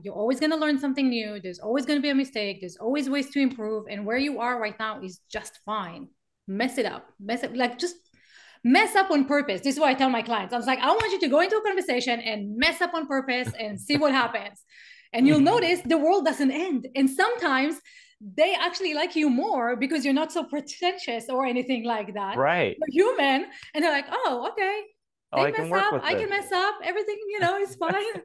you're always going to learn something new. There's always going to be a mistake. There's always ways to improve. And where you are right now is just fine. Mess it up. Like just mess up on purpose. This is what I tell my clients. I was like, I want you to go into a conversation and mess up on purpose and see what happens. And you'll notice the world doesn't end. And sometimes they actually like you more because you're not so pretentious or anything like that. Right. You're human. And they're like, oh, okay. Oh, They I can mess work up. with I this. can mess up. Everything, is fine.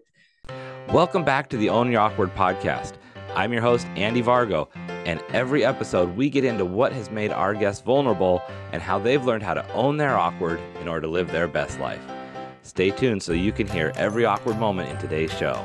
Welcome back to the Own Your Awkward podcast. I'm your host, Andy Vargo, and every episode we get into what has made our guests vulnerable and how they've learned how to own their awkward in order to live their best life. Stay tuned so you can hear every awkward moment in today's show.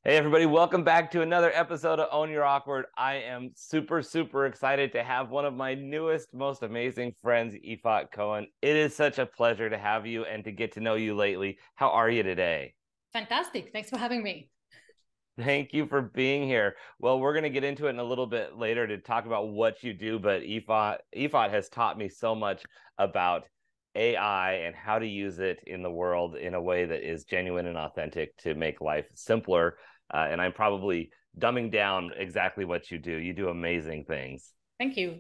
Hey everybody, welcome back to another episode of Own Your Awkward. I am super excited to have one of my newest, most amazing friends, Yifat Cohen. It is such a pleasure to have you and to get to know you lately. How are you today? Fantastic. Thanks for having me. Thank you for being here. Well, we're going to get into it in a little bit later to talk about what you do, but Yifat has taught me so much about AI and how to use it in the world in a way that is genuine and authentic to make life simpler. And I'm probably dumbing down exactly what you do. You do amazing things. Thank you.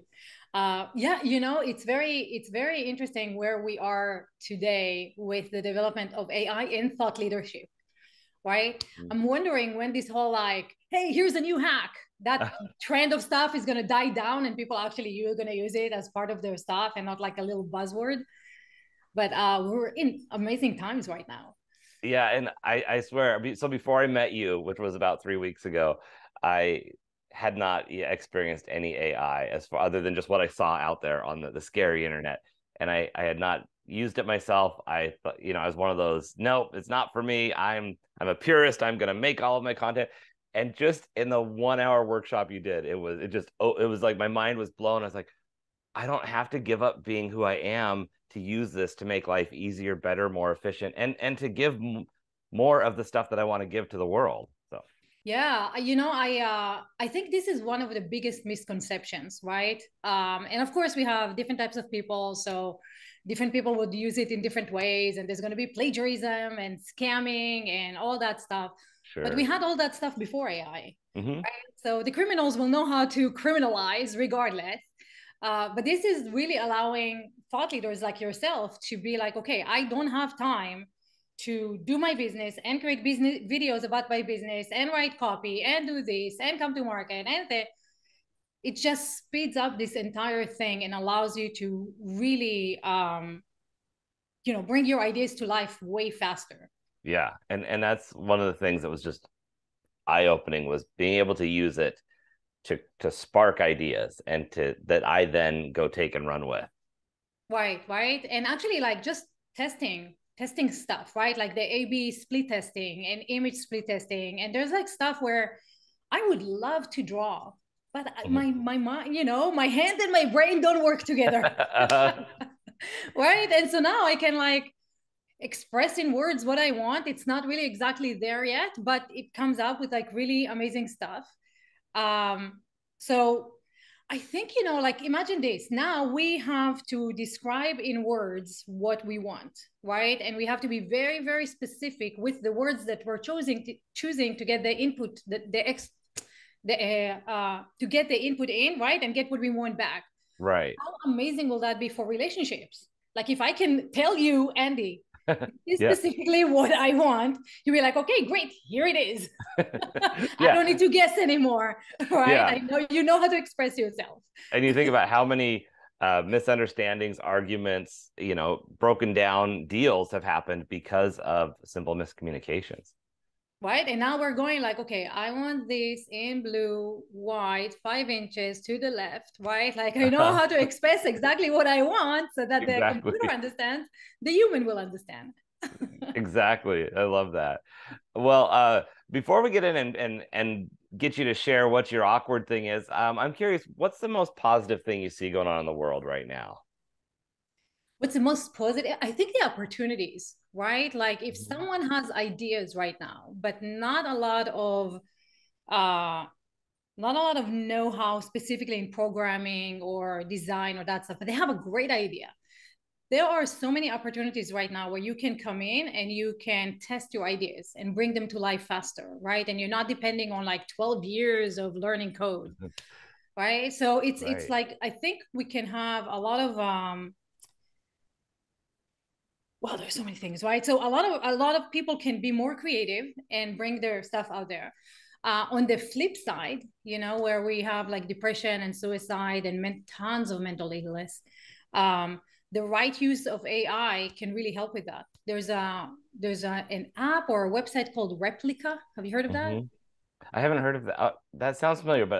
It's very interesting where we are today with the development of AI in thought leadership, right? I'm wondering when this whole like, hey, here's a new hack, that trend of stuff is going to die down and people actually you're going to use it as part of their stuff and not like a little buzzword. But we're in amazing times right now. Yeah, and I swear, so before I met you, which was about 3 weeks ago, I had not experienced any AI as far other than just what I saw out there on the scary internet. And I had not used it myself. I thought, I was one of those, nope, it's not for me. I'm a purist. I'm gonna make all of my content. And just in the 1 hour workshop you did, it was like my mind was blown. I was like, I don't have to give up being who I am to use this to make life easier, better, more efficient, and to give more of the stuff that I want to give to the world. So yeah, I think this is one of the biggest misconceptions, right? And of course, we have different types of people, so different people would use it in different ways, and there's going to be plagiarism and scamming and all that stuff. But we sure. had all that stuff before AI, Mm-hmm. right? So the criminals will know how to criminalize regardless. But this is really allowing thought leaders like yourself to be like, okay, I don't have time to do my business and create business videos about my business and write copy and do this and come to market and it just speeds up this entire thing and allows you to really bring your ideas to life way faster. Yeah, and that's one of the things that was just eye-opening was being able to use it to spark ideas and to that I then go take and run with. Right. And actually like just testing stuff, right? Like the A/B split testing and image split testing. And there's like stuff where I would love to draw, but my mind, my hand and my brain don't work together. Right. And so now I can like express in words what I want. It's not really exactly there yet, but it comes up with like really amazing stuff. So I think, like imagine this. Now we have to describe in words what we want, right? And we have to be very, very specific with the words that we're choosing to get the input, to get the input in, right? And get what we want back. Right. How amazing will that be for relationships? Like if I can tell you, Andy, this is Yeah. specifically what I want, you'll be like, okay, great, here it is. I Yeah. don't need to guess anymore, right? Yeah. I know you know how to express yourself. And you think about how many misunderstandings, arguments, broken down deals have happened because of simple miscommunications. Right. And now we're going like, okay, I want this in blue, white, 5 inches to the left, right? Like I know how to express exactly what I want so that the Exactly. computer understands, the human will understand. Exactly. I love that. Well, before we get in and get you to share what your awkward thing is, I'm curious, what's the most positive thing you see going on in the world right now? What's the most positive? I think the opportunities, right? Like if someone has ideas right now, but uh not a lot of know-how specifically in programming or design or that stuff, but they have a great idea. There are so many opportunities right now where you can come in and you can test your ideas and bring them to life faster, right? And you're not depending on like 12 years of learning code, right? So it's Right. like I think we can have a lot of well, there's so many things, right? So a lot of people can be more creative and bring their stuff out there. On the flip side, where we have like depression and suicide and tons of mental illness, um, the right use of AI can really help with that. An app or a website called Replica. Have you heard of that? Hmm. I haven't heard of that. That sounds familiar, but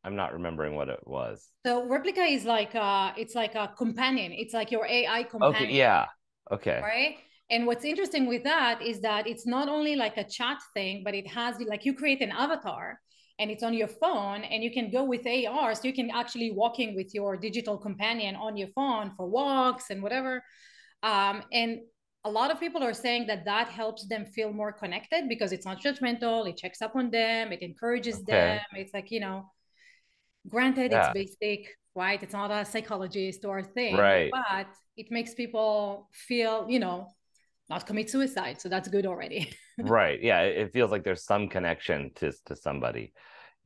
I'm not remembering what it was. So Replica is like it's like a companion. It's like your AI Okay, companion, yeah. Okay. right? And what's interesting with that is that it's not only like a chat thing, but it has like you create an avatar and it's on your phone and you can go with AR. So you can actually walking with your digital companion on your phone for walks and whatever. And a lot of people are saying that that helps them feel more connected because it's not judgmental. It checks up on them. It encourages them. Okay. It's like, granted, it's Yeah. basic, right? It's not a psychologist or a thing, Right. but it makes people feel, not commit suicide. So that's good already. Right. Yeah. It feels like there's some connection to somebody.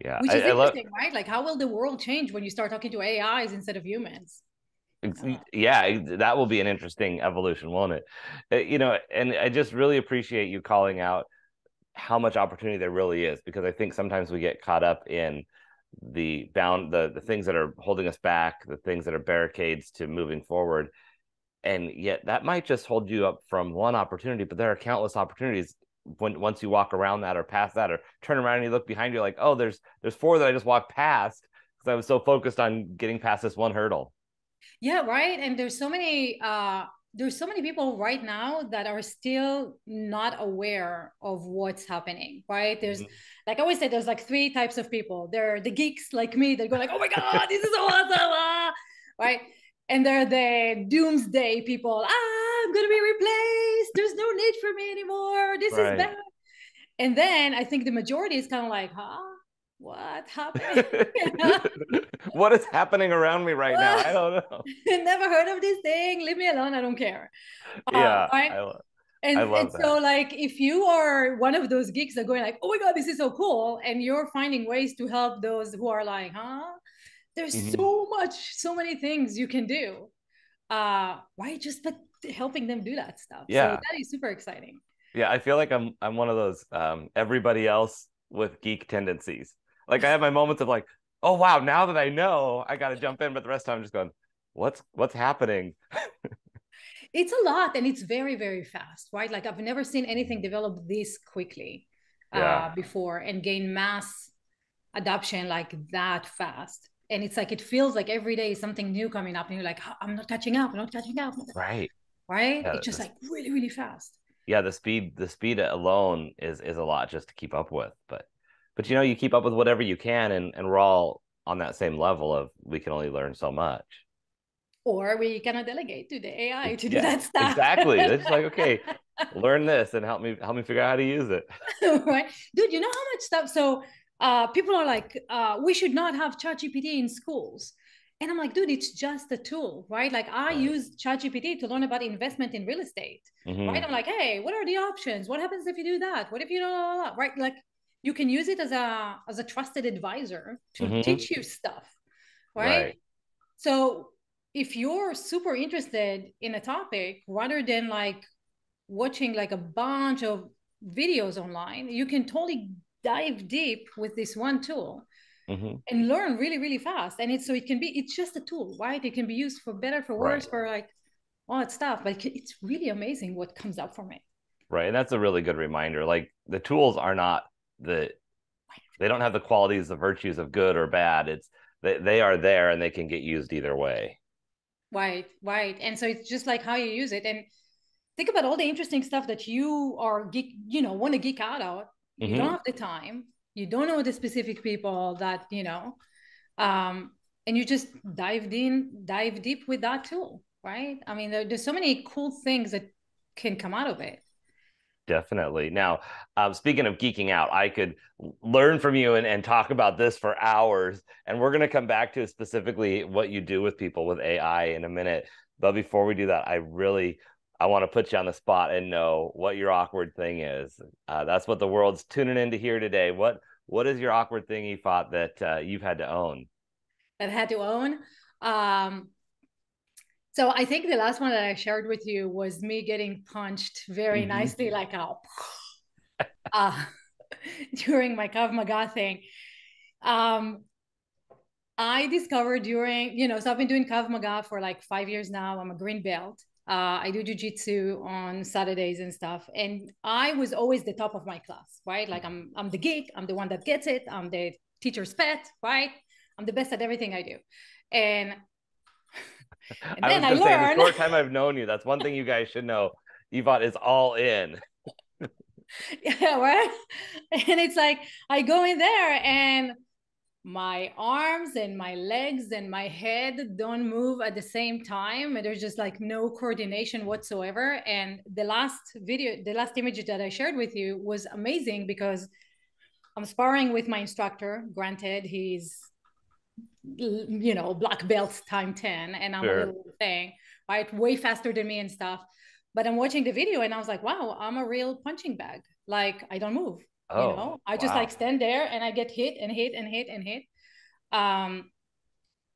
Yeah. Which is I love. interesting, right? Like, how will the world change when you start talking to AIs instead of humans? Yeah, that will be an interesting evolution, won't it? And I just really appreciate you calling out how much opportunity there really is, because I think sometimes we get caught up in the things that are holding us back, the things that are barricades to moving forward. And yet that might just hold you up from one opportunity, but there are countless opportunities once you walk around that or past that or turn around and you look behind you like, oh, there's four that I just walked past because I was so focused on getting past this one hurdle. Yeah, right. And there's so many people right now that are still not aware of what's happening, right? There's Mhm. like I always say, there's like three types of people. There are the geeks like me that go like, oh my God, this is so awesome, right? And there are the doomsday people. I'm gonna be replaced. There's no need for me anymore. This is Right. bad. And then I think the majority is kind of like, huh? What happened? What is happening around me right now? I don't know. Never heard of this thing. Leave me alone. I don't care. Yeah, Right. I And love so that. like if you are one of those geeks that are going like, oh my God, this is so cool, and you're finding ways to help those who are like, huh? There's Mhm. so many things you can do. Right? Just but helping them do that stuff. So Yeah. that is super exciting. Yeah, I feel like I'm one of those everybody else with geek tendencies. Like I have my moments of like, oh wow, now that I know, I got to jump in, but the rest of the time I'm just going, what's happening? It's a lot and it's very, very fast, right? Like I've never seen anything Mhm. develop this quickly Yeah. before and gain mass adoption like that fast. And it's like it feels like every day is something new coming up, and you're like, I'm not catching up, I'm not catching up, Right. right? Yeah, It's just like really, really fast. yeah, the speed alone is a lot just to keep up with. But you keep up with whatever you can, and we're all on that same level of we can only learn so much. Or we cannot delegate to the AI to do Yeah, that stuff. exactly. It's just like, okay, learn this and help me figure out how to use it. Right? Dude, you know how much stuff? So people are like, we should not have ChatGPT in schools. And I'm like, dude, it's just a tool, right? Like I Right. use ChatGPT to learn about investment in real estate, right? Hmm. I'm like, hey, what are the options? What happens if you do that? What if you don't, right? Like you can use it as a trusted advisor to Hmm. teach you stuff, right? Right. So if you're super interested in a topic, rather than like watching like a bunch of videos online, you can totally dive deep with this one tool Hmm. and learn really, really fast. And it's just a tool, right? It can be used for better, for worse, Right. for like all that stuff. But it's really amazing what comes up from it. Right. And that's a really good reminder. Like the tools are not the they don't have the qualities, the virtues of good or bad. It's they are there and they can get used either way. Right, right. And so it's just like how you use it. And think about all the interesting stuff that you are want to geek out on. You don't Hmm. have the time. You don't know the specific people that, um, and you just dive deep with that tool, right? I mean, there's so many cool things that can come out of it. Definitely. Now, speaking of geeking out, I could learn from you and talk about this for hours. And we're going to come back to specifically what you do with people with AI in a minute. But before we do that, I want to put you on the spot and know what your awkward thing is. That's what the world's tuning in to hear today. What is your awkward thing, Yifat, that you've had to own? That I had to own. Um, so I think the last one that I shared with you was me getting punched very nicely, like a uh, during my Krav Maga thing. Um, I discovered during, so I've been doing Krav Maga for like 5 years now. I'm a green belt. I do jujitsu on Saturdays and stuff. And I was always the top of my class, right? Like I'm the geek. I'm the one that gets it. I'm the teacher's pet, right? I'm the best at everything I do. And I then was I going to say, in the learned. short time I've known you, that's one thing you guys should know. Yvonne is all in. Yeah, right. And it's like I go in there and my arms and my legs and my head don't move at the same time, and there's just like no coordination whatsoever. And the last image that I shared with you was amazing because I'm sparring with my instructor. Granted, he's black belt time 10 and I'm a Sure. little thing, right, way faster than me and stuff. But I'm watching the video and I was like, wow, I'm a real punching bag. Like I don't move. Oh, I just like wow. stand there and I get hit and hit and hit and hit, um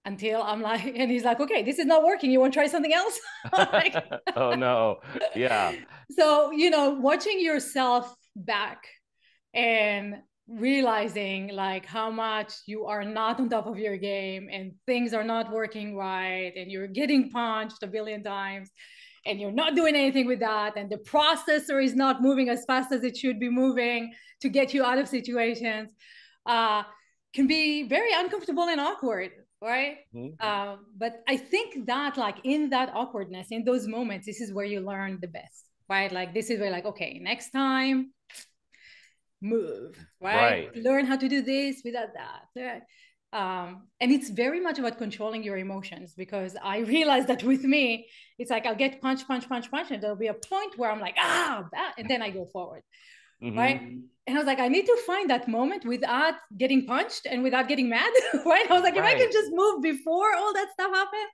until I'm like, and he's like, okay, this is not working, you want to try something else? Like, Oh no. Yeah. so watching yourself back and realizing like how much you are not on top of your game and things are not working right and you're getting punched a billion times and you're not doing anything with that and the processor is not moving as fast as it should be moving to get you out of situations, uh, can be very uncomfortable and awkward, right? But I think that like in that awkwardness, in those moments, this is where you learn the best, right? Like this is where like, okay, next time move, right? Right. Learn how to do this without that. And it's very much about controlling your emotions because I realized that with me, it's like I'll get punch, punch, punch, punch, and there'll be a point where I'm like, that, and then I go forward, right? And I was like, I need to find that moment without getting punched and without getting mad, right? I was like, if I can just move before all that stuff happens,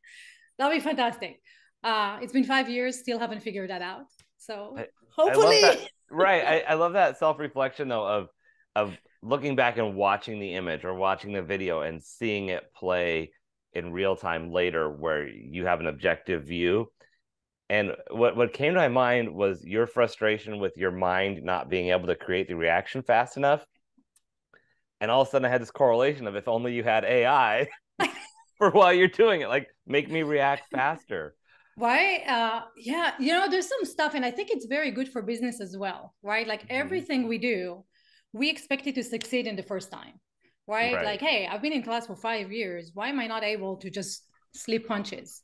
that'll be fantastic. It's been 5 years, still haven't figured that out. So I love that. hopefully. Right. I love that self-reflection though of looking back and watching the image or watching the video and seeing it play in real time later where you have an objective view. And what came to my mind was your frustration with your mind not being able to create the reaction fast enough. And all of a sudden I had this correlation of if only you had AI for while you're doing it, like make me react faster. Right. Yeah. There's some stuff, and I think it's very good for business as well, right? Like everything we do, we expect it to succeed in the first time, right? Right. Like, hey, I've been in class for 5 years. Why am I not able to just slip punches?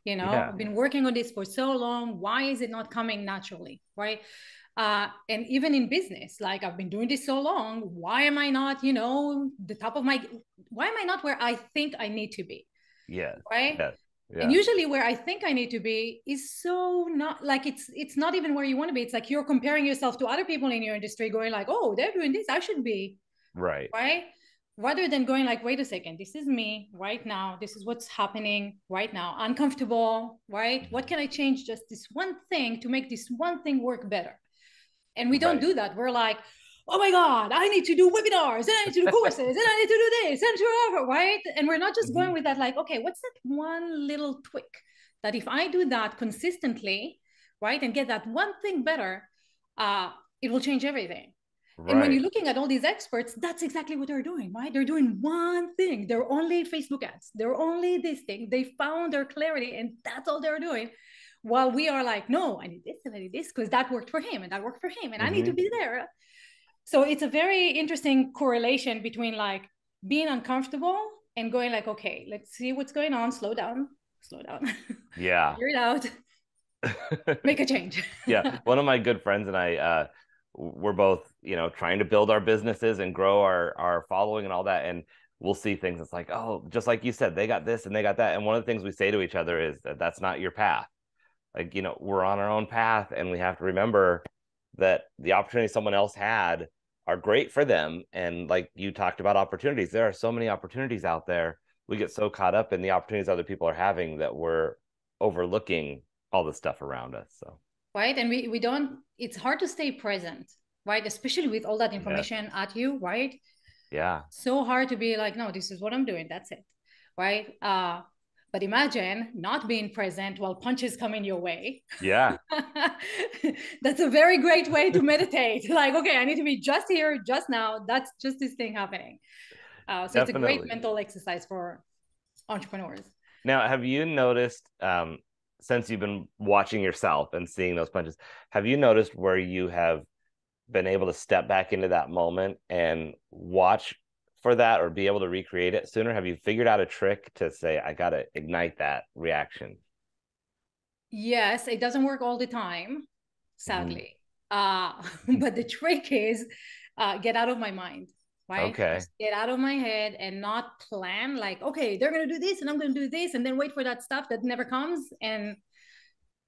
Yeah. I've been working on this for so long. Why is it not coming naturally, right? And even in business, like I've been doing this so long. Why am I not, why am I not where I think I need to be, Yes. right? Yes. And Yeah. usually where I think I need to be is so not like it's not even where you want to be. It's like you're comparing yourself to other people in your industry going like, oh, they're doing this, I should be, Right. right? Rather than going like, wait a second, this is me right now, this is what's happening right now, uncomfortable, right? What can I change just this one thing to make this one thing work better? And we don't Right. do that. We're like, oh my God, I need to do webinars and I need to do courses and I need to do this and whatever, right? And we're not just going with that, like, okay, what's that one little tweak that if I do that consistently, right, and get that one thing better, it will change everything. And when you're Right. looking at all these experts, that's exactly what they're doing, right? They're doing one thing. They're only Facebook ads. They're only this thing. They found their clarity and that's all they're doing. While we are like, no, I need this and I need this because that worked for him and that worked for him and I need to be there. So it's a very interesting correlation between like being uncomfortable and going like, okay, let's see what's going on. Slow down, Yeah. figure it out, make a change. Yeah. One of my good friends and I, we're both, trying to build our businesses and grow our following and all that. And we'll see things. It's like, oh, just like you said, they got this and they got that. And one of the things we say to each other is that that's not your path. Like, we're on our own path and we have to remember that the opportunity someone else had are great for them. And like you talked about opportunities, there are so many opportunities out there. We get so caught up in the opportunities other people are having that we're overlooking all the stuff around us. So right. And we don't, it's hard to stay present, right? Especially with all that yes. information at you, right? Yeah. So hard to be like, no, this is what I'm doing. That's it. Right. But imagine not being present while punches come in your way. Yeah. That's a very great way to meditate. Like, okay, I need to be just here, just now. That's just this thing happening. So it's a great Definitely. mental exercise for entrepreneurs. Now, have you noticed, since you've been watching yourself and seeing those punches, have you noticed where you have been able to step back into that moment and watch for that or be able to recreate it sooner? Have you figured out a trick to say, I got to ignite that reaction? Yes, it doesn't work all the time, Mhm. sadly. But the trick is get out of my mind, right? Okay. Just get out of my head and not plan like, okay, they're gonna do this and I'm gonna do this, and then wait for that stuff that never comes and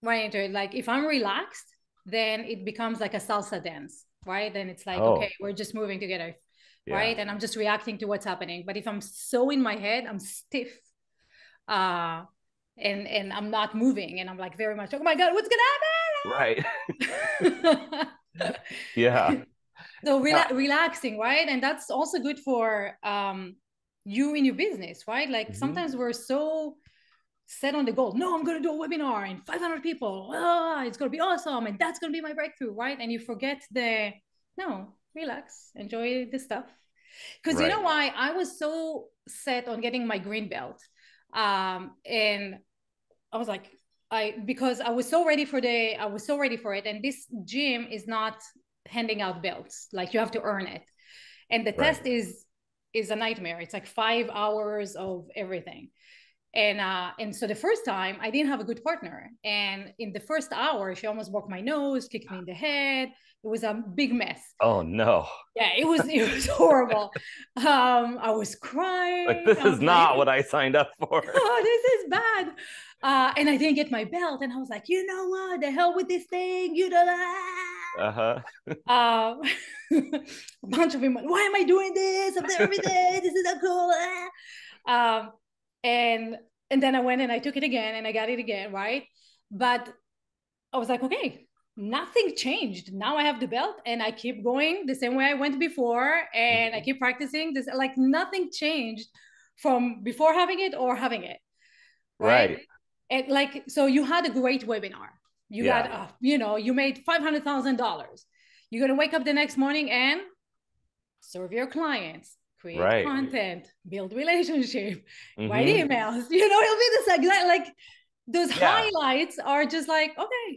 right into it. Like if I'm relaxed, then it becomes like a salsa dance, right? Then it's like, okay, Oh, we're just moving together, yeah. right? And I'm just reacting to what's happening. But if I'm so in my head, I'm stiff. Uh, and I'm not moving, and I'm like very much, oh my god, what's Right. gonna happen? Yeah. So Yeah. relaxing, right? And that's also good for you in your business, right? Like Mhm. sometimes we're so set on the goal. No, I'm going to do a webinar and 500 people. Oh, it's going to be awesome. And that's going to be my breakthrough, right? And you forget no, relax, enjoy the stuff. Because you know Right. why? I was so set on getting my green belt. And I was like, because I was so ready for it. And this gym is not handing out belts. Like you have to earn it. And the Right. test is a nightmare. It's like 5 hours of everything. And so the first time I didn't have a good partner. And in the first hour, she almost broke my nose, kicked me in the head. It was a big mess. Oh no. Yeah, it was horrible. I was Like crying. this I is was like, not what I signed up for. oh, this is bad. And I didn't get my belt. And I was like, you know what? The hell with this thing. You know that. Uh-huh. A bunch of women. Why am I doing this? I'm there every day. This is so cool. Um, and and then I went and I took it again and I got it again, right? But I was like, okay, nothing changed. Now I have the belt and I keep going the same way I went before, and I Mhm. keep practicing this. Like nothing changed from before having it or having it, right? Right. And like, so you had a great webinar. You got, Yeah. you made $500,000. You're gonna wake up the next morning and serve your clients, create Right. content, build relationship, write Hmm. emails. It'll be this exact like those Yeah. highlights are just like, okay,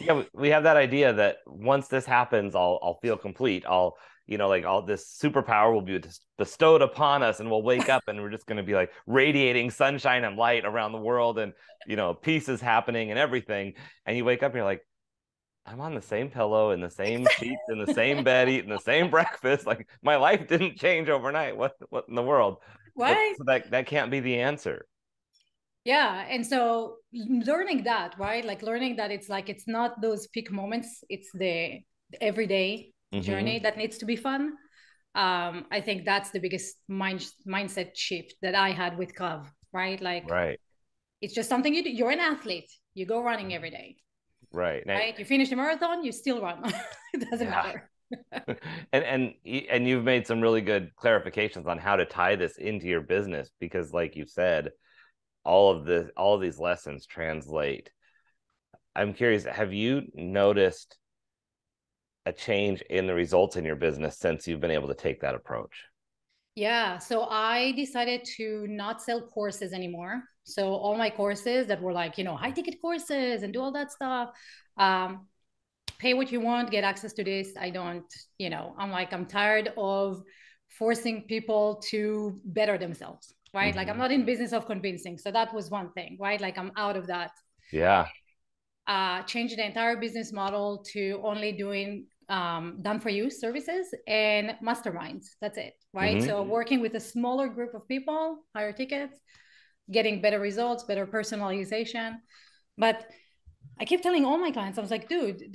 Yeah, we have that idea that once this happens, I'll feel complete. Like all this superpower will be bestowed upon us, and we'll wake up and we're just going to be like radiating sunshine and light around the world, and peace is happening and everything. And you wake up and you're like, I'm on the same pillow in the same sheets in the same bed, eating the same breakfast. Like my life didn't change overnight. What in the world? But right? so that can't be the answer. Yeah. And so learning that, right? Like learning that it's like it's not those peak moments, it's the everyday journey Hmm. that needs to be fun. I think that's the biggest mindset shift that I had with Krav, right? Like Right. it's just something you do. You're an athlete. You go running every day, Right. Now, right? You finish the marathon, you still run. It doesn't yeah. matter. And you've made some really good clarifications on how to tie this into your business because like you said, all of these lessons translate. I'm curious, have you noticed a change in the results in your business since you've been able to take that approach? Yeah. So I decided to not sell courses anymore. So all my courses that were like, high ticket courses and do all that stuff, um, pay what you want, get access to this. I don't, I'm like, I'm tired of forcing people to better themselves, right? Like I'm Hmm. not in business of convincing. So that was one thing, right? Like I'm out of that. Yeah. Changed the entire business model to only doing done for you services and masterminds. That's it, right? Hmm. So working with a smaller group of people, higher tickets, getting better results, better personalization. But I keep telling all my clients, I was like, dude,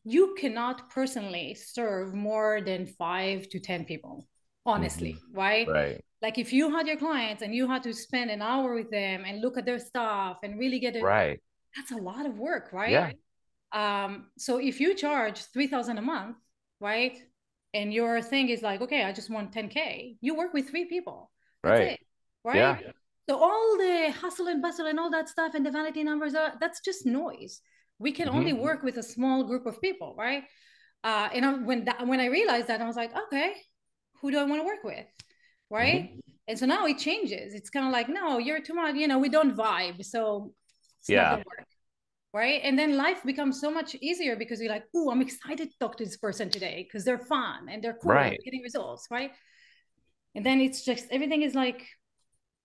you cannot personally serve more than 5 to 10 people, honestly, right? Right. Like if you had your clients and you had to spend an hour with them and look at their stuff and really get it, Right. that's a lot of work, right? Yeah. So if you charge 3,000 a month, right? And your thing is like, okay, I just want 10K, you work with 3 people. That's Right. it, right? Yeah. So all the hustle and bustle and all that stuff and the vanity numbers that's just noise. We can only Hmm. work with a small group of people, right? And when I realized that, I was like, okay, who do I want to work with, Hmm. right? And so now it changes. It's kind of like, no, you're too much. We don't vibe, so it's not Yeah. gonna work, right? And then life becomes so much easier because you're like, oh, I'm excited to talk to this person today because they're fun and they're cool and Right. we're getting results, right? And then it's just everything is like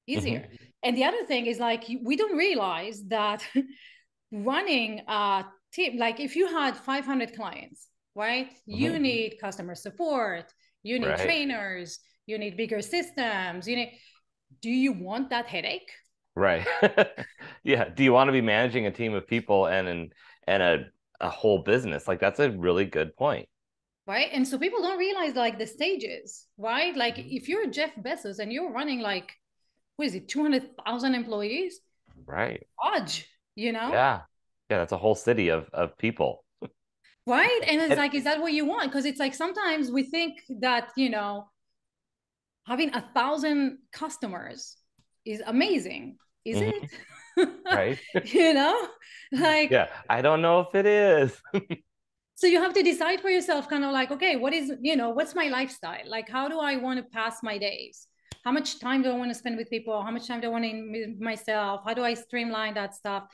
Hmm. easier. And the other thing is like we don't realize that running a team, like if you had 500 clients, right? You Hmm. need customer support, you need Right. trainers, you need bigger systems, do you want that headache? Right. Yeah. Do you want to be managing a team of people and a whole business? Like that's a really good point. Right. And so people don't realize like the stages, right? Like Mhm. if you're Jeff Bezos and you're running like, what is it, 200,000 employees? Right. Hodge, Yeah. Yeah, that's a whole city of people. right? And it's And like, is that what you want? Because it's like sometimes we think that, having 1,000 customers is amazing. Is Mhm. it? Right. you know, like, Yeah, I don't know if it is. so you have to decide for yourself, kind of like, okay, what's my lifestyle? Like, how do I want to pass my days? How much time do I want to spend with people? How much time do I want to myself? How do I streamline that stuff?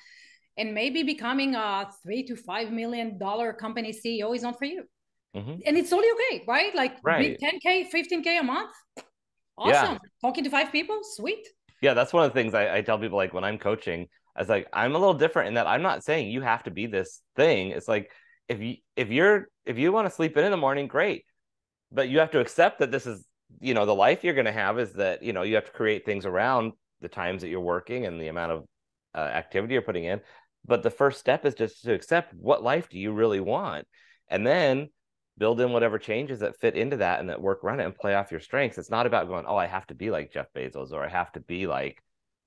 And maybe becoming a $3 to $5 million company CEO is not for you. Hmm. And it's totally okay, right? Like big Right. 10K, 15K a month. Yeah. Awesome. Talking to 5 people, sweet. Yeah, that's one of the things I tell people like when I'm coaching, I was like, I'm a little different in that I'm not saying you have to be this thing. It's like if you want to sleep in the morning, great. But you have to accept that this is, the life you're going to have is that, you have to create things around the times that you're working and the amount of activity you're putting in. But the first step is just to accept what life do you really want, and then build in whatever changes that fit into that and that work around it and play off your strengths. It's not about going, oh, I have to be like Jeff Bezos or I have to be like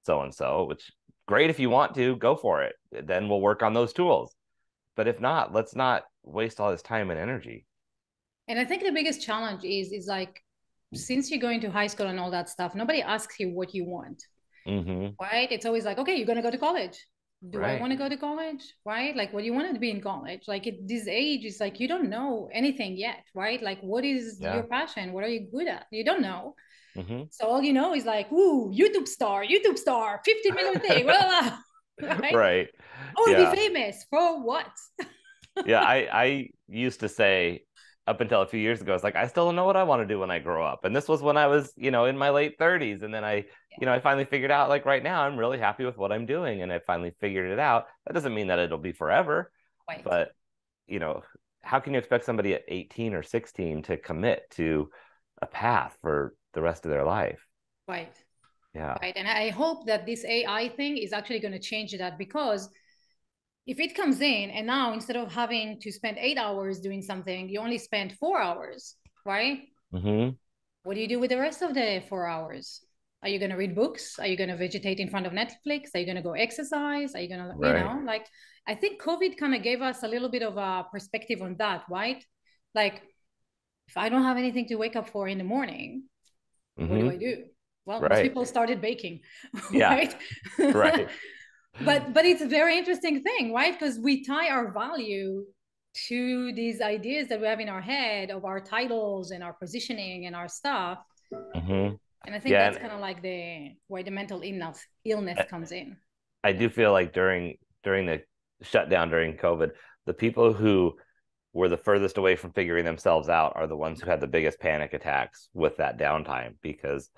so and so, which great if you want to go for it. Then we'll work on those tools. But if not, let's not waste all this time and energy. And I think the biggest challenge is like, since you're going to high school and all that stuff, nobody asks you what you want, Hmm. right? It's always like, okay, you're going to go to college. Do I Right. want to go to college? Right? Like, what do you want to be in college? Like, at this age, it's like you don't know anything yet, right? Like, what is your Yeah. passion? What are you good at? You don't know. Hmm. So all you know is like, ooh, YouTube star, 15 million thing, blah, blah, right? Right. I want to be Yeah. famous for what? Yeah. I used to say up until a few years ago, it's like, I still don't know what I want to do when I grow up. And this was when I was, in my late 30s. And then I finally figured out like right now, I'm really happy with what I'm doing. And I finally figured it out. That doesn't mean that it'll be forever, Right, but, you know, how can you expect somebody at 18 or 16 to commit to a path for the rest of their life? right, Yeah. right. And I hope that this AI thing is actually going to change that, because if it comes in and now instead of having to spend 8 hours doing something, you only spend 4 hours, right? Hmm. What do you do with the rest of the 4 hours? Are you going to read books? Are you going to vegetate in front of Netflix? Are you going to go exercise? Are you going to, Right. like, I think COVID kind of gave us a little bit of a perspective on that, right? Like, if I don't have anything to wake up for in the morning, what do Hmm. I do? Well, most Right. people started baking, Yeah. right? Right. but it's a very interesting thing, right? Because we tie our value to these ideas that we have in our head of our titles and our positioning and our stuff. Hmm. And I think Yeah. that's And kind of like the where the mental illness comes in. I do feel like during the shutdown during COVID, the people who were the furthest away from figuring themselves out are the ones who had the biggest panic attacks with that downtime. Because,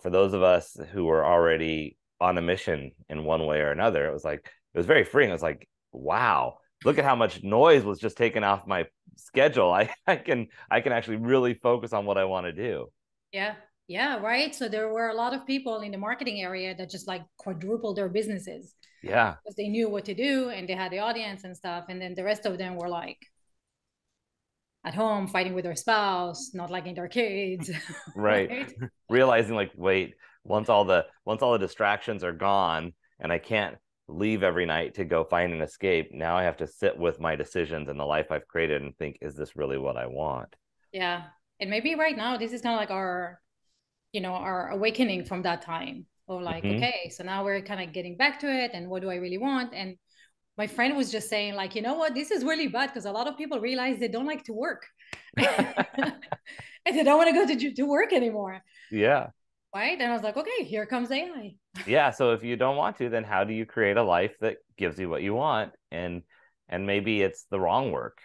for those of us who were already on a mission in one way or another, it was very freeing. It was like, wow, look at how much noise was just taken off my schedule. I can actually really focus on what I want to do. Yeah. Yeah, right. So there were a lot of people in the marketing area that just like quadrupled their businesses Yeah. because they knew what to do and they had the audience and stuff. And then the rest of them were like, at home fighting with their spouse, not liking their kids, Right. right? Realizing like, wait, once all the distractions are gone and I can't leave every night to go find an escape, now I have to sit with my decisions and the life I've created and think, is this really what I want? Yeah. And maybe right now, this is kind of like our awakening from that time. Or like, Hmm. okay, so now we're kind of getting back to it. And what do I really want? And my friend was just saying, like, you know what, this is really bad because a lot of people realize they don't like to work. And they don't want to go to work anymore. Yeah. Right. And I was like, okay, here comes AI. Yeah. So if you don't want to, then how do you create a life that gives you what you want? And maybe it's the wrong work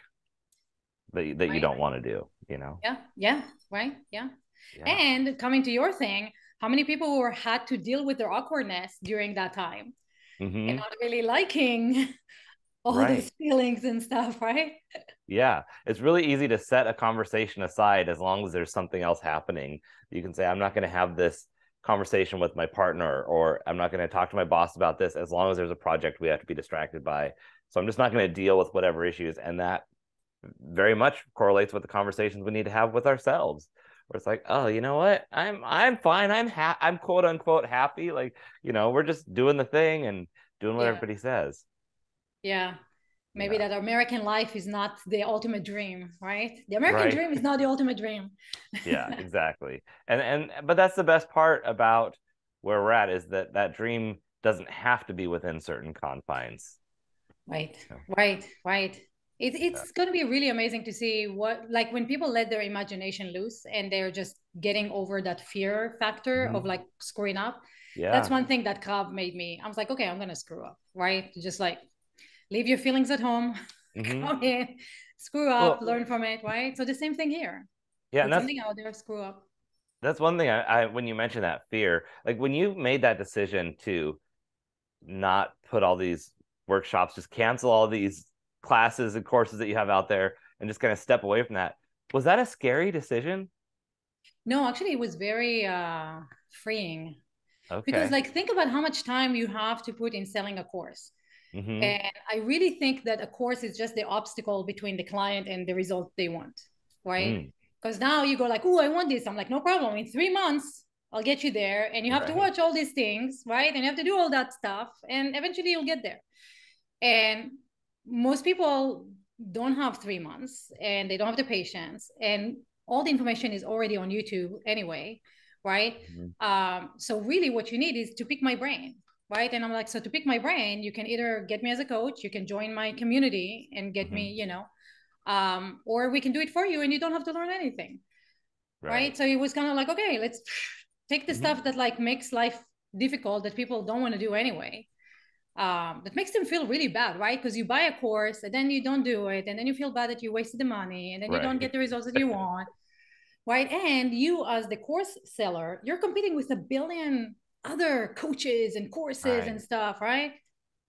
that you Right. don't want to do, you know? Yeah. Yeah. Right. Yeah. Yeah. And coming to your thing, how many people were had to deal with their awkwardness during that time and Hmm. not really liking all Right. those feelings and stuff, right? Yeah, it's really easy to set a conversation aside as long as there's something else happening. You can say, I'm not going to have this conversation with my partner, or I'm not going to talk to my boss about this as long as there's a project we have to be distracted by. So I'm just not going to deal with whatever issues. And that very much correlates with the conversations we need to have with ourselves. Where it's like, oh, you know what? I'm fine. I'm quote unquote happy. Like, we're just doing the thing and doing what Yeah. everybody says. Yeah. Maybe Yeah. that American life is not the ultimate dream, right? The American Right. dream is not the ultimate dream. Yeah, exactly. But that's the best part about where we're at, is that that dream doesn't have to be within certain confines. Right, Yeah. right, right. Yeah. It's going to be really amazing to see what, like, when people let their imagination loose and they're just getting over that fear factor of Mhm. like screwing up. That's Yeah. one thing that Krav made me. I was like, okay, I'm going to screw up, right? Just like leave your feelings at home, Hmm. come in, screw up, Well, learn from it, right? So the same thing here. yeah, and Put that's something out there, screw up. that's one thing I when you mention that fear, like when you made that decision to not put all these workshops, just cancel all these classes and courses that you have out there and just kind of step away from that, was that a scary decision? No, actually, it was very freeing because, Okay. like, think about how much time you have to put in selling a course. Hmm. And I really think that a course is just the obstacle between the client and the result they want, right? Mm. Because now you go like, oh, I want this. I'm like, no problem. In 3 months, I'll get you there. And you have to Right. watch all these things, right? And you have to do all that stuff. And eventually you'll get there. And most people don't have 3 months and they don't have the patience. And all the information is already on YouTube anyway, right? Mhm. So really what you need is to pick my brain, right? And I'm like, so to pick my brain, you can either get me as a coach, you can join my community and get me, Mhm. or we can do it for you and you don't have to learn anything, Right. right? So it was kind of like, okay, let's take the Mhm. stuff that like makes life difficult that people don't want to do anyway, that makes them feel really bad, right? Because you buy a course and then you don't do it, and then you feel bad that you wasted the money, and then you don't Right. get the results that you want, right? And you, as the course seller, you're competing with a billion other coaches and courses and Right. stuff, right?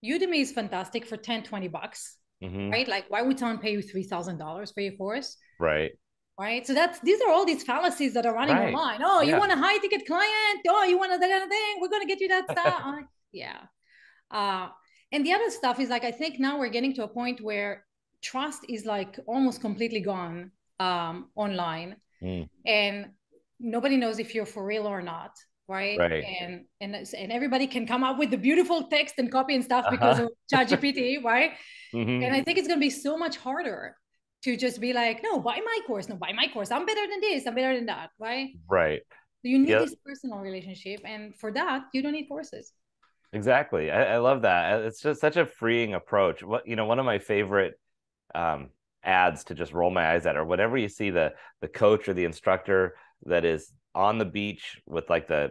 Udemy is fantastic for 10, $20, Hmm. right? Like, why would someone pay you $3,000 for your course? Right. Right. So these are all these fallacies that are running Right. online. Oh, you Yeah. want a high ticket client? Oh, you want that kind of thing? We're going to get you that stuff. I'm like, yeah. Uh, and the other stuff is like, I think now we're getting to a point where trust is like almost completely gone online, Mm. and nobody knows if you're for real or not, right? Right. And everybody can come up with the beautiful text and copy and stuff because Uh-huh. of ChatGPT, right? Hmm. And I think it's going to be so much harder to just be like, no, buy my course, no, buy my course. I'm better than this, I'm better than that, right? Right. So you need Yeah, this personal relationship, and for that, you don't need courses. exactly. I love that. It's just such a freeing approach. One of my favorite um, ads to just roll my eyes at, or whenever you see the coach or the instructor that is on the beach with like the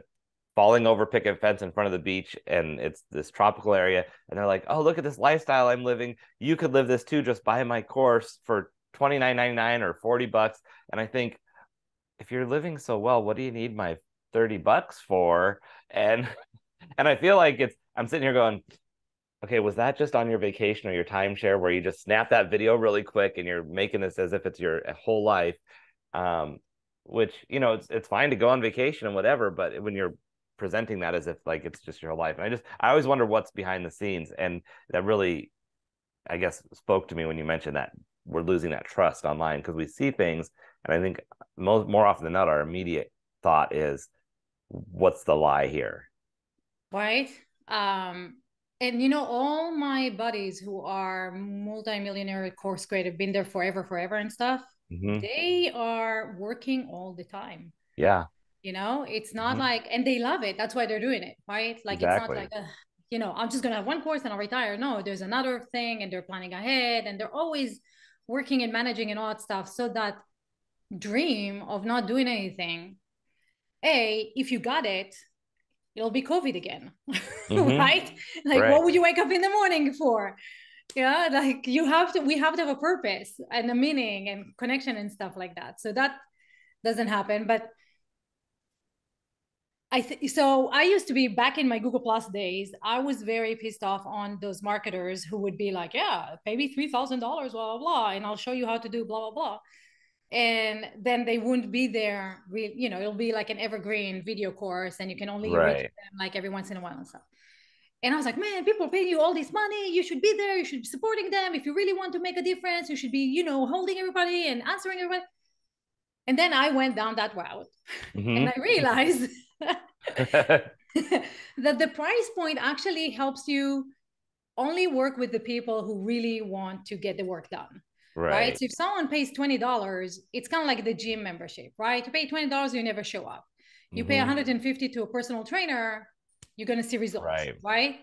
falling over picket fence in front of the beach, and it's this tropical area, and they're like, oh, look at this lifestyle I'm living, you could live this too, just buy my course for 29.99 or $40. And I think, if you're living so well, what do you need my $30 for? And and I feel like I'm sitting here going, okay, was that just on your vacation or your timeshare where you just snap that video really quick and you're making this as if it's your whole life? Um, which, it's fine to go on vacation and whatever, but when you're presenting that as if like it's just your whole life. And I always wonder what's behind the scenes. And that really, I guess, spoke to me when you mentioned that we're losing that trust online because we see things, and I think more often than not, our immediate thought is, what's the lie here? Right. And all my buddies who are multimillionaire course creative, been there forever and stuff, they are working all the time. Yeah. It's not like, and they love it. That's why they're doing it, right? Like, it's not Exactly. like, I'm just going to have one course and I'll retire. No, there's another thing, and they're planning ahead, and they're always working and managing and all that stuff. So that dream of not doing anything, if you got it, it'll be COVID again, right? Like, Right. what would you wake up in the morning for? Yeah, like we have to have a purpose and a meaning and connection and stuff like that. So that doesn't happen. But so I used to be, back in my Google Plus days, I was very pissed off on those marketers who would be like, yeah, pay me $3,000, blah, blah, blah, and I'll show you how to do blah, blah, blah. And then they wouldn't be there. It'll be like an evergreen video course, and you can only reach Right. them like every once in a while and stuff. And I was like, man, people pay you all this money. You should be there. You should be supporting them. If you really want to make a difference, you should be, holding everybody and answering everybody. And then I went down that route, and I realized that the price point actually helps you only work with the people who really want to get the work done. Right. So if someone pays $20, it's kind of like the gym membership, right? You pay $20, you never show up. You pay 150 to a personal trainer, you're going to see results, right?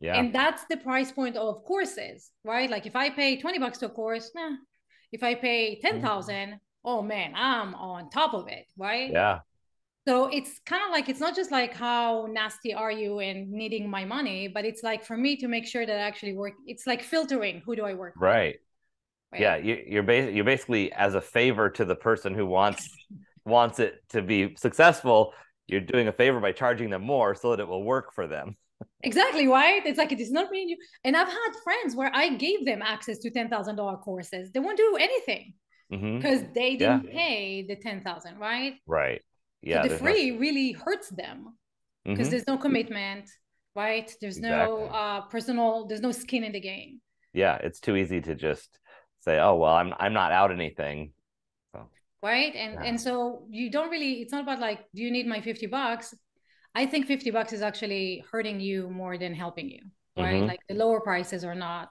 Yeah. And that's the price point of courses, right? Like, if I pay $20 to a course, if I pay 10,000, oh man, I'm on top of it, right? Yeah. So it's kind of like, it's not just like, how nasty are you and needing my money, but it's like, for me to make sure that I actually work. It's like filtering, who do I work with? Right. Yeah, you're basically, as a favor to the person who wants it to be successful, you're doing a favor by charging them more so that it will work for them. Exactly, right? It's like, it is not me and you. And I've had friends where I gave them access to $10,000 courses. They won't do anything because they didn't pay the 10,000, right? Right. Yeah. So the free really hurts them because there's no commitment, right? There's no personal, there's no skin in the game. Yeah, it's too easy to just say, oh well, I'm not out anything. So. Right. And so you don't really, it's not about like, do you need my $50? I think $50 is actually hurting you more than helping you, right? Like, the lower prices are not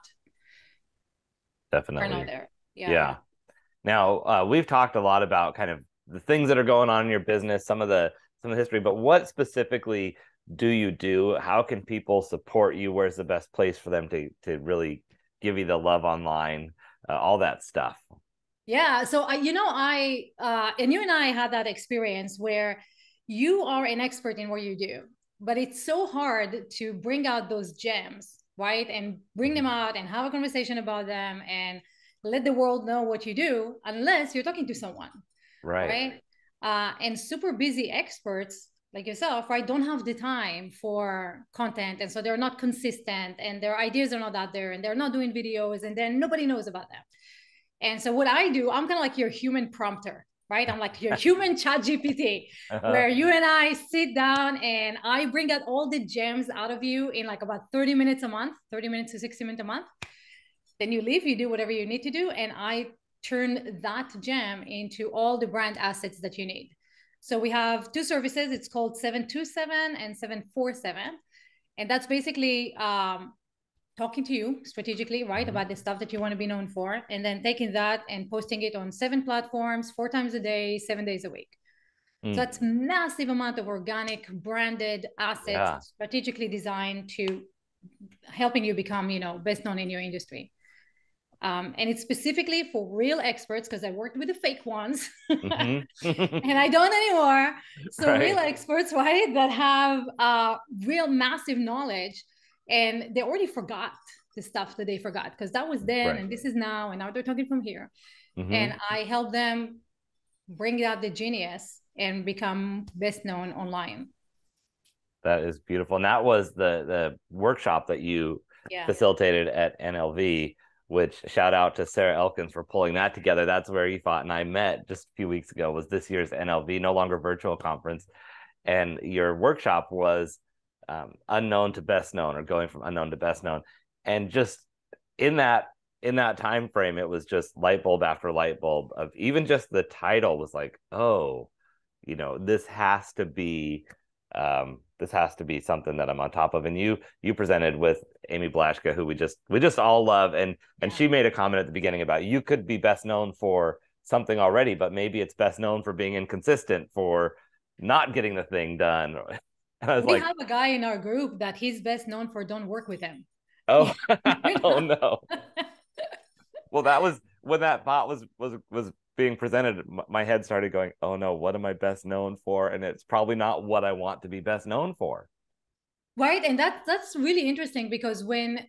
definitely there. Yeah. Now, we've talked a lot about kind of the things that are going on in your business, some of the history, but what specifically do you do? How can people support you? Where's the best place for them to really give you the love online? All that stuff. Yeah. So and you and I had that experience where you are an expert in what you do, but it's so hard to bring out those gems, right? And bring them out and have a conversation about them and let the world know what you do, unless you're talking to someone. Right. And super busy experts like yourself, right, don't have the time for content. And so they're not consistent, and their ideas are not out there, and they're not doing videos, and then nobody knows about them. And so what I do, I'm kind of like your human prompter, right? I'm like your human chat GPT, where you and I sit down and I bring out all the gems out of you in like about 30 minutes a month, 30 minutes to 60 minutes a month. Then you leave, you do whatever you need to do, and I turn that gem into all the brand assets that you need. So we have two services. It's called 727 and 747. And that's basically talking to you strategically, right, about the stuff that you want to be known for, and then taking that and posting it on 7 platforms, 4 times a day, 7 days a week. So that's massive amount of organic branded assets, strategically designed to helping you become, best known in your industry. And it's specifically for real experts, because I worked with the fake ones and I don't anymore. So real experts, right, that have real massive knowledge, and they already forgot the stuff that they forgot, because that was then and this is now, and now they're talking from here. And I help them bring out the genius and become best known online. That is beautiful. And that was the workshop that you facilitated at NLV, which, shout out to Sarah Elkins for pulling that together. That's where Yifat and I met just a few weeks ago, was this year's NLV, no longer virtual conference. And your workshop was unknown to best known, or going from unknown to best known. And just in that in that time frame, it was just light bulb after light bulb of even just the title was like, oh, this has to be something that I'm on top of. And you presented with Amy Blashka, who we just all love, and she made a comment at the beginning about you could be best known for something already, but maybe it's best known for being inconsistent, for not getting the thing done. And I was We like, have a guy in our group that he's best known for don't work with him. oh, oh no. Well, that was when that thought was being presented. My head started going, oh no, what am I best known for? And it's probably not what I want to be best known for. Right. And that's really interesting, because when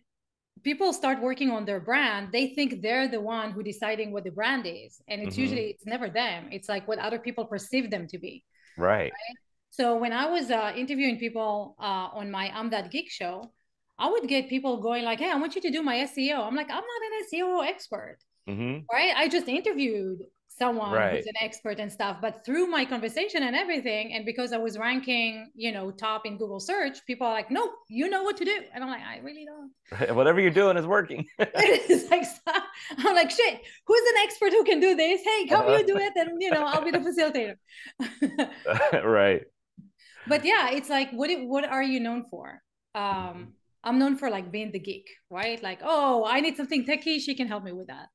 people start working on their brand, they think they're the one who deciding what the brand is. And it's usually, it's never them. It's like what other people perceive them to be. Right. So when I was interviewing people on my I'm That Geek show, I would get people going like, hey, I want you to do my SEO. I'm like, I'm not an SEO expert, right? I just interviewed someone who's an expert and stuff. But through my conversation and everything, and because I was ranking, top in Google search, people are like, nope, you know what to do. And I'm like, I really don't. Whatever you're doing is working. It's like, I'm like, shit, who's an expert who can do this? Hey, come you do it, and I'll be the facilitator. Right. But yeah, it's like, what are you known for? I'm known for like being the geek, right? Like, oh, I need something techie, she can help me with that.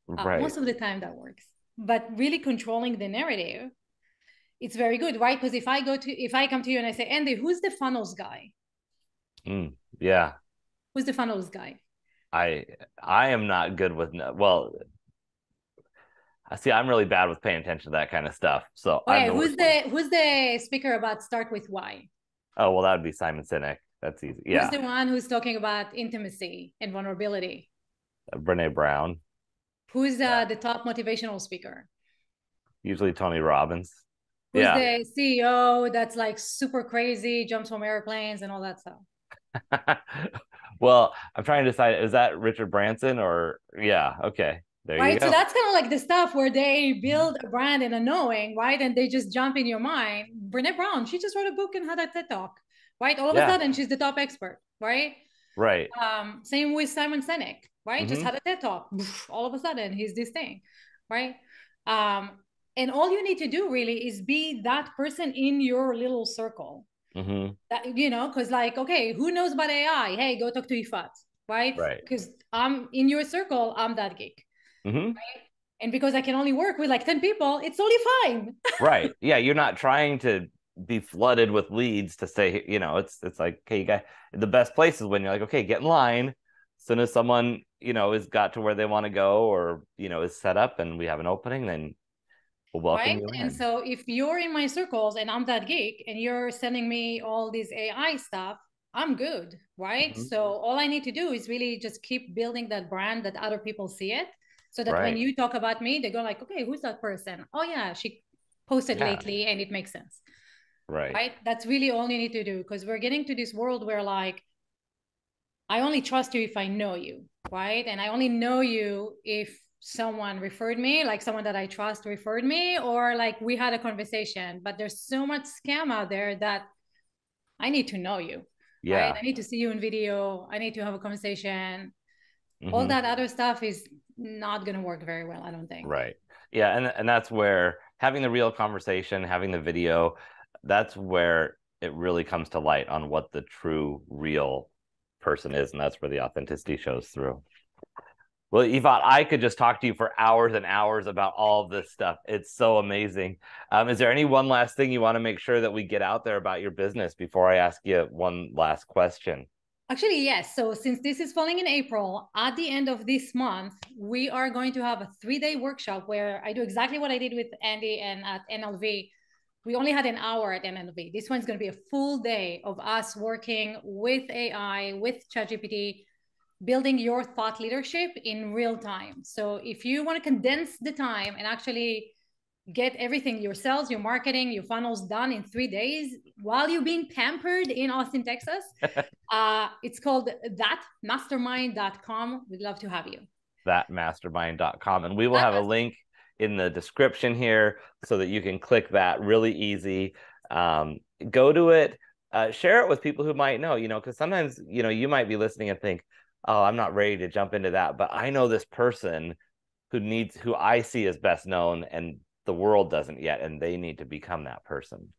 Right. Most of the time that works. But really controlling the narrative, it's very good, right? Because if I come to you and I say, Andy, who's the funnels guy? Yeah. Who's the funnels guy? I am not good with I see I'm really bad with paying attention to that kind of stuff. So okay, who's the speaker about start with why? Oh, well, that would be Simon Sinek. That's easy. Yeah. Who's the one who's talking about intimacy and vulnerability? Brene Brown. Who's the top motivational speaker? Usually Tony Robbins. Who's the CEO that's like super crazy, jumps from airplanes and all that stuff? Well, I'm trying to decide, is that Richard Branson or okay. There you go. So that's kind of like the stuff where they build a brand in a knowing, right? And they just jump in your mind. Brene Brown, she just wrote a book and had a TED Talk, right? All of a sudden, she's the top expert, right? Right. Same with Simon Sinek, right? Just had a TED Talk. All of a sudden, he's this thing, right? And all you need to do really is be that person in your little circle. That, because like, okay, who knows about AI? Hey, go talk to Yifat, right? Because I'm in your circle, I'm that geek. Right? And because I can only work with like 10 people, it's totally fine. Right. Yeah, you're not trying to be flooded with leads to say, it's like, okay, you got the best place is when you're like, okay, get in line. As soon as someone, has got to where they want to go, or, is set up and we have an opening, then we'll welcome you in. And so if you're in my circles and I'm that geek and you're sending me all this AI stuff, I'm good, right? So all I need to do is really just keep building that brand that other people see it. So that when you talk about me, they go like, okay, who's that person? Oh yeah, she posted lately and it makes sense. Right. That's really all you need to do, because we're getting to this world where like, I only trust you if I know you, right? And I only know you if someone referred me, like someone that I trust referred me, or like we had a conversation. But there's so much scam out there that I need to know you. Right? I need to see you in video. I need to have a conversation. All that other stuff is not going to work very well, I don't think. Right. Yeah. And that's where having the real conversation, having the video, that's where it really comes to light on what the true, real person is. And that's where the authenticity shows through. Well, Yvonne, I could just talk to you for hours and hours about all of this stuff. It's so amazing. Is there any one last thing you want to make sure that we get out there about your business before I ask you one last question? Actually, yes. So since this is falling in April, at the end of this month, we are going to have a 3-day workshop where I do exactly what I did with Andy and at NLV. We only had an hour at NLV. This one's going to be a full day of us working with AI, with ChatGPT, building your thought leadership in real time. So if you want to condense the time and actually get everything, your sales, your marketing, your funnels done in 3 days while you're being pampered in Austin, Texas, it's called thatmastermind.com. We'd love to have you. Thatmastermind.com. And we will have a link in the description here so that you can click that. Really easy. Go to it, share it with people who might know, because sometimes, you might be listening and think, oh, I'm not ready to jump into that, but I know this person who I see as best known, and the world doesn't yet, and they need to become that person.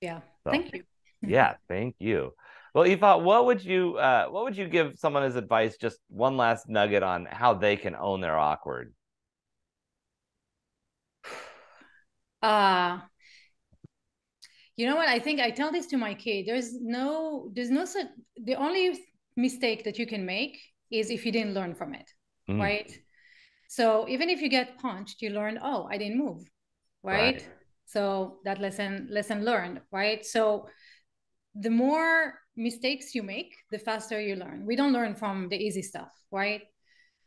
Yeah. So Thank you. yeah, thank you. Well, Yifat, what would you give someone as advice, just one last nugget on how they can own their awkward? Uh, you know what? I think I tell this to my kid. There's no such, the only mistake that you can make is if you didn't learn from it, Mm, right? So even if you get punched, you learn, oh, I didn't move, right? right. So that lesson learned, right? So the more mistakes you make, the faster you learn. We don't learn from the easy stuff, right?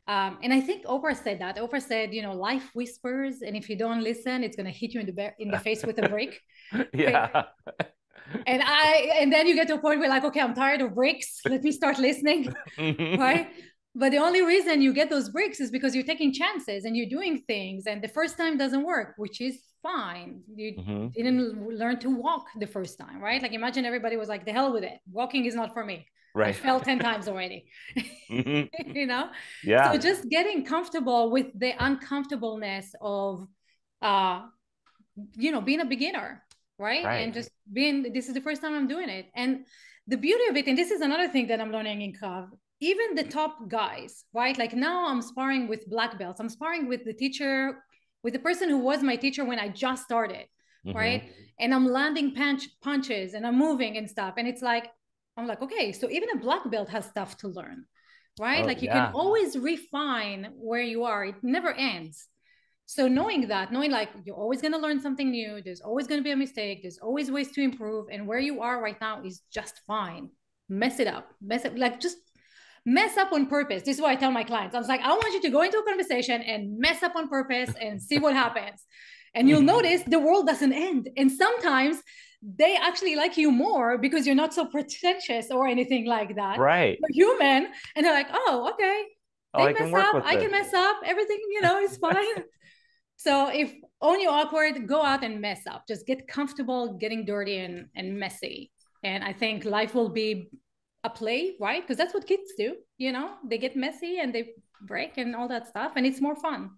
And I think Oprah said that. Oprah said, you know, life whispers, and if you don't listen, it's gonna hit you in the face with a brick, right? Yeah. And then you get to a point where like, okay, I'm tired of bricks. Let me start listening, right? But the only reason you get those bricks is because you're taking chances and you're doing things, and the first time doesn't work, which is fine. You Mhm. didn't learn to walk the first time, right? Like imagine everybody was like, the hell with it. Walking is not for me. I Right. fell 10 times already. Mhm. You know? So Yeah. just getting comfortable with the uncomfortableness of uh being a beginner, right? And Right. just being, this is the first time I'm doing it. And the beauty of it, and this is another thing that I'm learning in Krav, even the top guys, right? Like now I'm sparring with black belts. I'm sparring with the teacher, with the person who was my teacher when I just started, Mhm. right? And I'm landing punches and I'm moving and stuff. And it's like, I'm like, okay, so even a black belt has stuff to learn, right? Oh Like you can yeah. always refine where you are. It never ends. So knowing that, knowing like you're always going to learn something new, there's always going to be a mistake, there's always ways to improve, and where you are right now is just fine. Mess up, like just mess up on purpose. This is what I tell my clients. I was like, I want you to go into a conversation and mess up on purpose and see what happens. And you'll notice the world doesn't end. And sometimes they actually like you more because you're not so pretentious or anything like that. Right. You're human. And they're like, oh, okay. Oh, They I can mess work up. with I this. can mess up. Everything, is fine. So if own your awkward, go out and mess up. Just get comfortable getting dirty and messy. And I think life will be a play, right? Because that's what kids do. They get messy and they break and all that stuff, and it's more fun.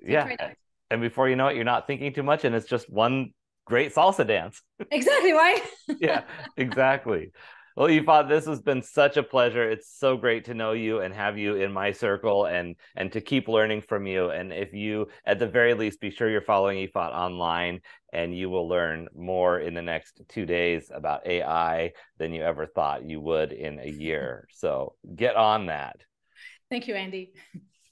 So Yeah. try that. And before you know it, you're not thinking too much, and it's just one great salsa dance. Exactly, right? Yeah, exactly. Well, Yvonne, this has been such a pleasure. It's so great to know you and have you in my circle, and to keep learning from you. And if you, at the very least, be sure you're following Yifat online, and you will learn more in the next 2 days about AI than you ever thought you would in a year. So get on that. Thank you, Andy.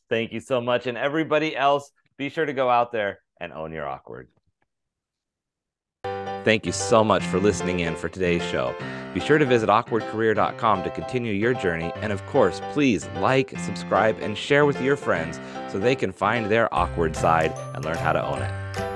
Thank you so much. And everybody else, be sure to go out there and own your awkward. Thank you so much for listening in for today's show. Be sure to visit awkwardcareer.com to continue your journey. And of course, please like, subscribe, and share with your friends so they can find their awkward side and learn how to own it.